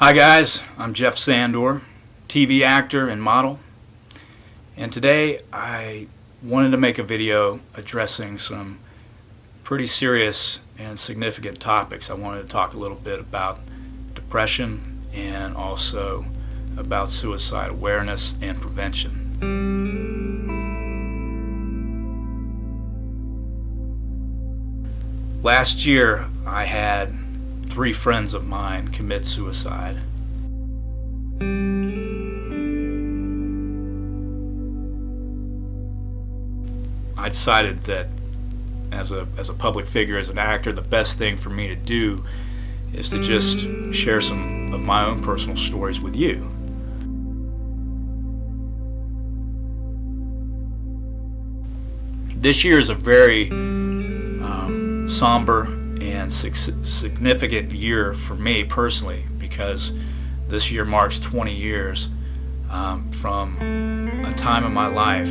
Hi guys, I'm Jeff Sandor, TV actor and model, and today I wanted to make a video addressing some pretty serious and significant topics. I wanted to talk a little bit about depression and also about suicide awareness and prevention. Last year I had 3 friends of mine commit suicide. I decided that as a public figure, as an actor, the best thing for me to do is to just share some of my own personal stories with you. This year is a very somber and significant year for me personally, because this year marks 20 years from a time in my life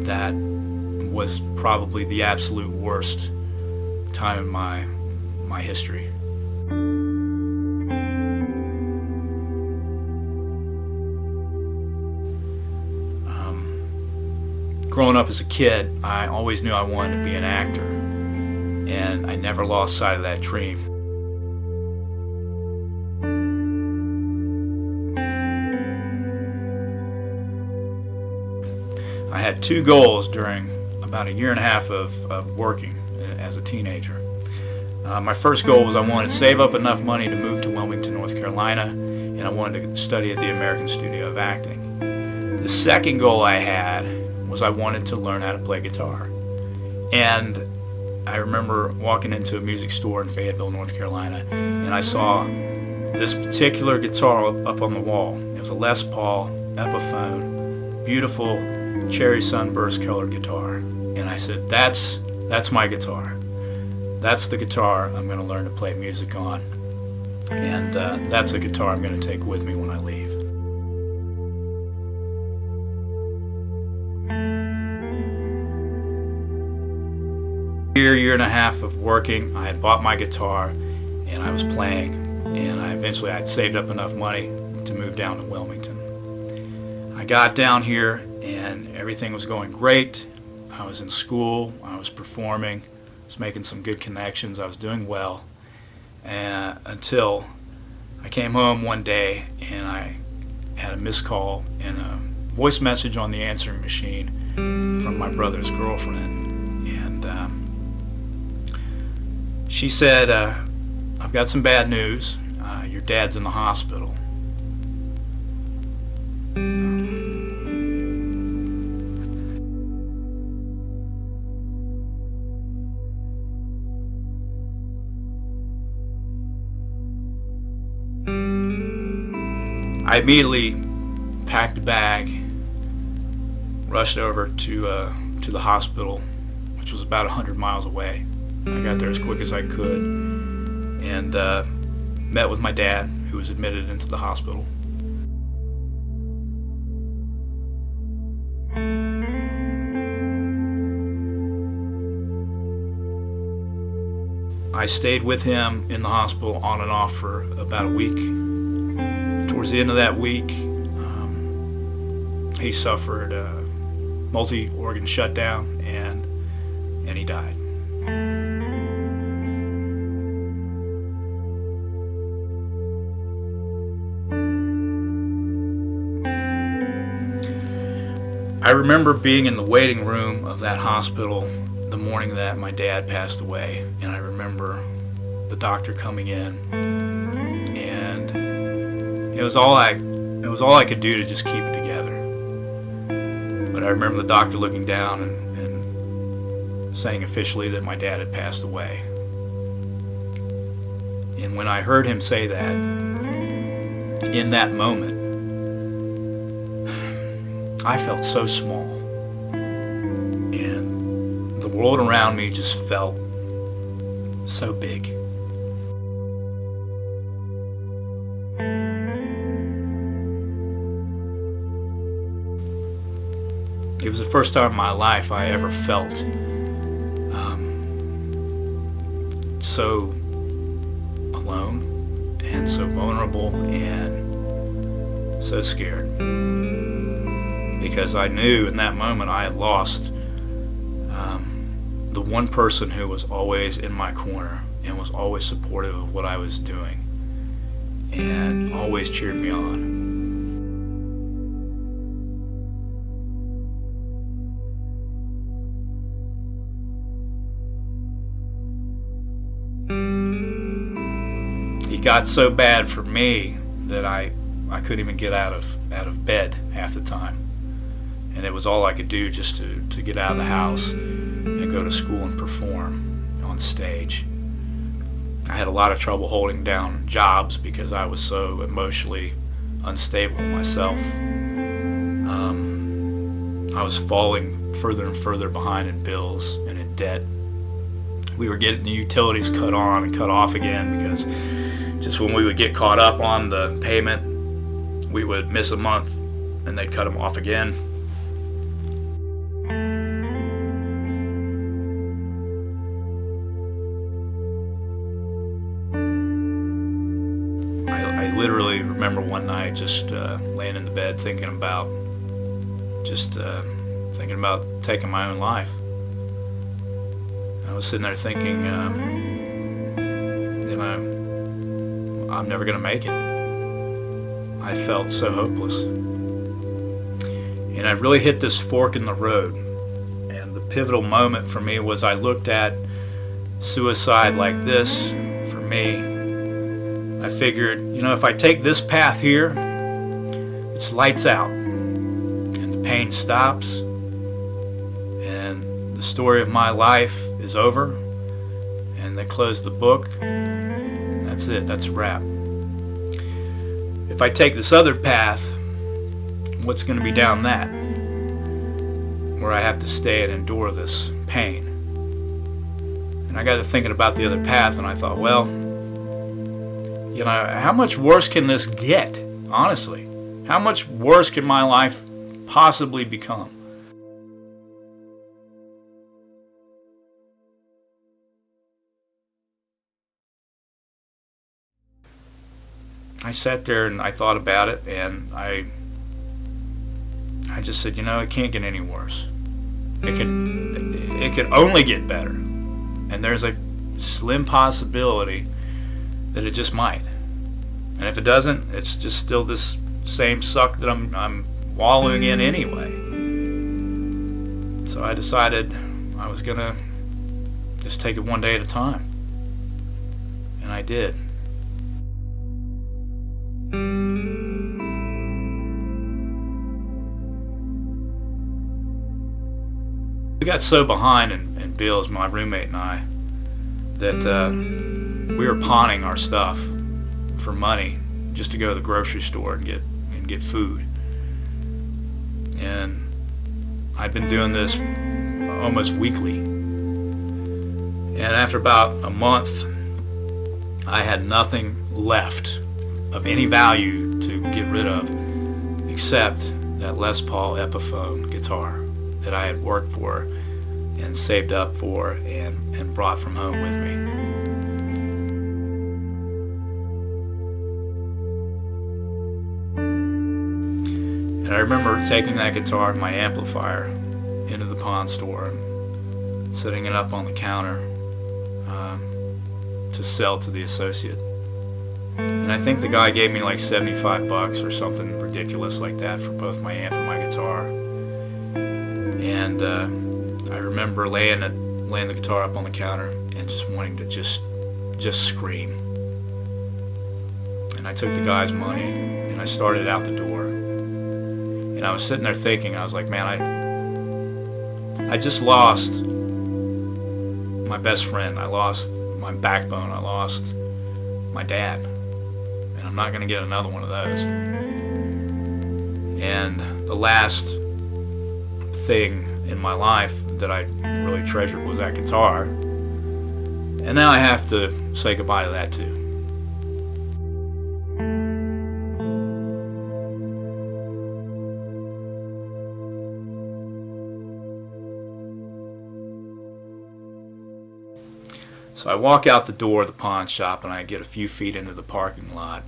that was probably the absolute worst time in my history. Growing up as a kid, I always knew I wanted to be an actor, and I never lost sight of that dream. I had 2 goals during about a year and a half of working as a teenager. My first goal was I wanted to save up enough money to move to Wilmington, North Carolina, and I wanted to study at the American Studio of Acting. The second goal I had was I wanted to learn how to play guitar. And I remember walking into a music store in Fayetteville, North Carolina, and I saw this particular guitar up on the wall. It was a Les Paul Epiphone, beautiful cherry sunburst colored guitar. And I said, that's my guitar. That's the guitar I'm going to learn to play music on. And that's a guitar I'm going to take with me when I leave. Year and a half of working, I had bought my guitar and I was playing, and eventually I'd saved up enough money to move down to Wilmington. I got down here and everything was going great. I was in school, I was performing, I was making some good connections, I was doing well, until I came home one day and I had a missed call and a voice message on the answering machine from my brother's girlfriend. And she said, I've got some bad news. Your dad's in the hospital. I immediately packed a bag, rushed over to the hospital, which was about 100 miles away. I got there as quick as I could and met with my dad, who was admitted into the hospital. I stayed with him in the hospital on and off for about a week. Towards the end of that week, he suffered a multi-organ shutdown and he died. I remember being in the waiting room of that hospital the morning that my dad passed away, and I remember the doctor coming in, and it was all I could do to just keep it together. But I remember the doctor looking down and saying officially that my dad had passed away. And when I heard him say that, in that moment, I felt so small, and the world around me just felt so big. It was the first time in my life I ever felt so alone and so vulnerable and so scared, because I knew in that moment I had lost the one person who was always in my corner and was always supportive of what I was doing and always cheered me on. It got so bad for me that I couldn't even get out of bed half the time, and it was all I could do just to get out of the house and go to school and perform on stage. I had a lot of trouble holding down jobs because I was so emotionally unstable myself. I was falling further and further behind in bills and in debt. We were getting the utilities cut on and cut off again, because just when we would get caught up on the payment, we would miss a month and they'd cut them off again. I literally remember one night just laying in the bed thinking about taking my own life. I was sitting there thinking, I'm never going to make it. I felt so hopeless. And I really hit this fork in the road. And the pivotal moment for me was I looked at suicide like this. For me, I figured, if I take this path here, it's lights out. And the pain stops. And the story of my life is over. And they close the book. That's it. That's a wrap. If I take this other path, what's going to be down that? Where I have to stay and endure this pain. And I got to thinking about the other path, and I thought, well, how much worse can this get? Honestly, how much worse can my life possibly become? I sat there and I thought about it, and I just said, it can't get any worse. It can only get better. And there's a slim possibility that it just might. And if it doesn't, it's just still this same suck that I'm wallowing in anyway. So I decided I was gonna just take it one day at a time. And I did. We got so behind in bills, my roommate and I, that we were pawning our stuff for money just to go to the grocery store and get food. And I've been doing this almost weekly. And after about a month, I had nothing left of any value to get rid of except that Les Paul Epiphone guitar that I had worked for and saved up for and brought from home with me. And I remember taking that guitar and my amplifier into the pawn store and setting it up on the counter to sell to the associate. And I think the guy gave me like $75 or something ridiculous like that for both my amp and my guitar. And I remember laying the guitar up on the counter and just wanting to just scream. And I took the guy's money and I started out the door. And I was sitting there thinking, I was like, man, I just lost my best friend. I lost my backbone. I lost my dad. And I'm not going to get another one of those. And the last thing in my life that I really treasured was that guitar. And now I have to say goodbye to that too. So I walk out the door of the pawn shop and I get a few feet into the parking lot,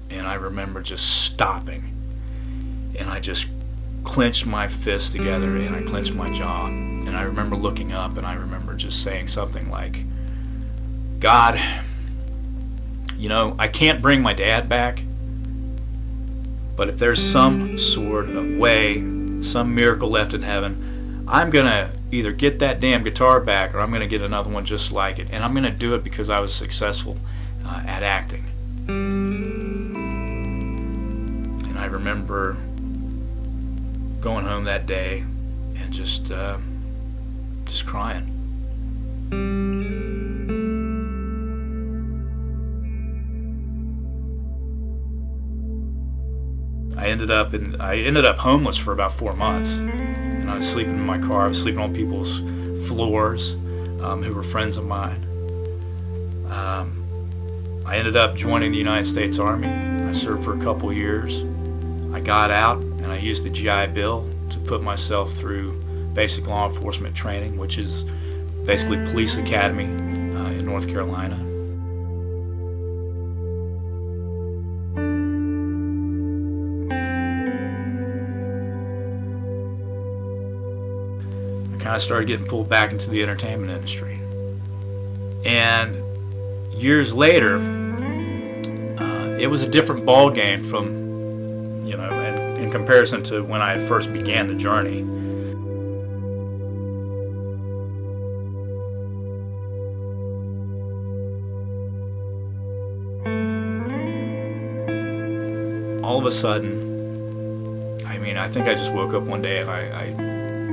and I remember just stopping, and I just clenched my fists together and I clenched my jaw, and I remember looking up and I remember just saying something like, God, you know, I can't bring my dad back, but if there's some sort of way, some miracle left in heaven, I'm going to either get that damn guitar back or I'm going to get another one just like it. And I'm going to do it because I was successful at acting. And I remember going home that day and just crying. I ended up homeless for about 4 months, and I was sleeping in my car. I was sleeping on people's floors who were friends of mine. I ended up joining the United States Army. I served for a couple years. I got out and I used the GI Bill to put myself through basic law enforcement training, which is basically police academy in North Carolina. I started getting pulled back into the entertainment industry. And years later, it was a different ball game from, you know, in comparison to when I first began the journey. All of a sudden, I mean, I think I just woke up one day and I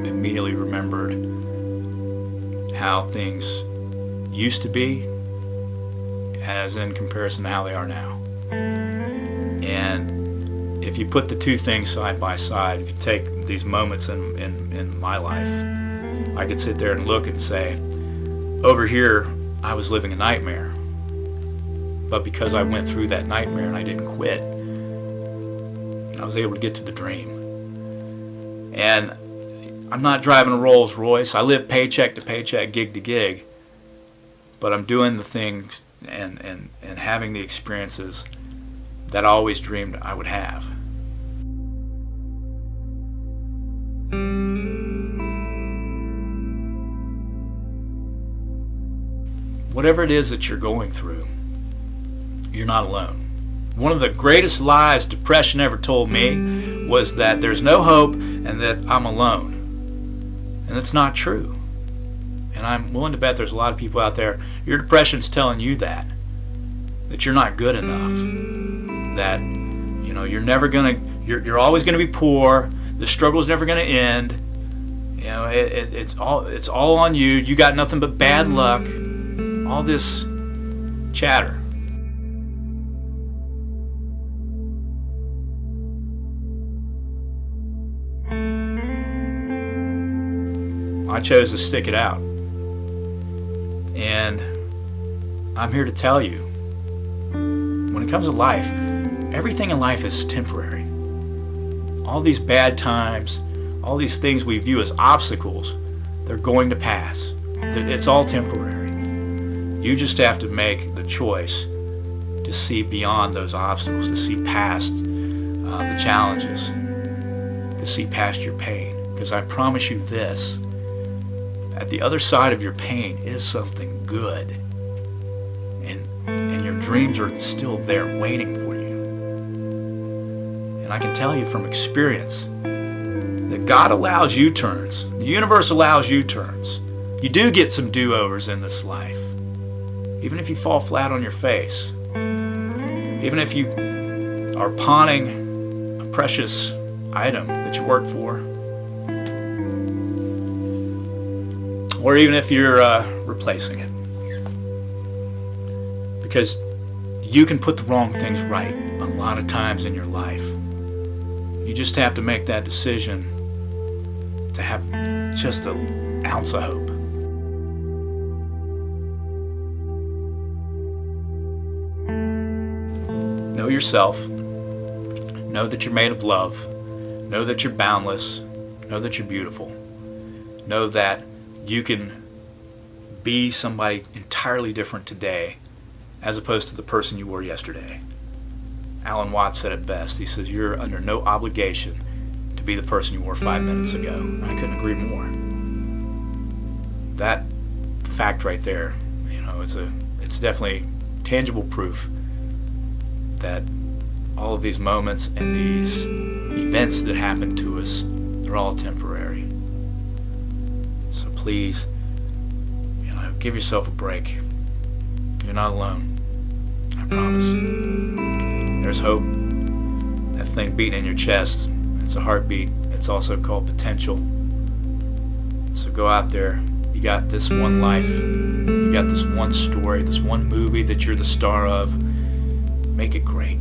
immediately remembered how things used to be as in comparison to how they are now. And if you put the two things side by side, if you take these moments in my life, I could sit there and look and say, over here I was living a nightmare, but because I went through that nightmare and I didn't quit, I was able to get to the dream. And I'm not driving a Rolls Royce. I live paycheck to paycheck, gig to gig. But I'm doing the things and having the experiences that I always dreamed I would have. Whatever it is that you're going through, you're not alone. One of the greatest lies depression ever told me was that there's no hope and that I'm alone. And it's not true. And I'm willing to bet there's a lot of people out there, your depression's telling you that you're not good enough, that, you know, you're always gonna be poor, the struggle's never gonna end, you know, it's all on you, you got nothing but bad luck, all this chatter. I chose to stick it out. And I'm here to tell you, when it comes to life, everything in life is temporary. All these bad times, all these things we view as obstacles, they're going to pass. It's all temporary. You just have to make the choice to see beyond those obstacles, to see past the challenges, to see past your pain. Because I promise you this, at the other side of your pain is something good, and your dreams are still there waiting for you. And I can tell you from experience that God allows U-turns. The universe allows U-turns. You do get some do-overs in this life, even if you fall flat on your face, even if you are pawning a precious item that you worked for, or even if you're replacing it. Because you can put the wrong things right a lot of times in your life. You just have to make that decision to have just an ounce of hope. Know yourself. Know that you're made of love. Know that you're boundless. Know that you're beautiful. Know that you can be somebody entirely different today as opposed to the person you were yesterday. Alan Watts said it best. He says, you're under no obligation to be the person you were 5 minutes ago. And I couldn't agree more. That fact right there, it's definitely tangible proof that all of these moments and these events that happen to us, they're all temporary. So please, give yourself a break. You're not alone. I promise. There's hope. That thing beating in your chest, it's a heartbeat. It's also called potential. So go out there. You got this one life. You got this one story, this one movie that you're the star of. Make it great.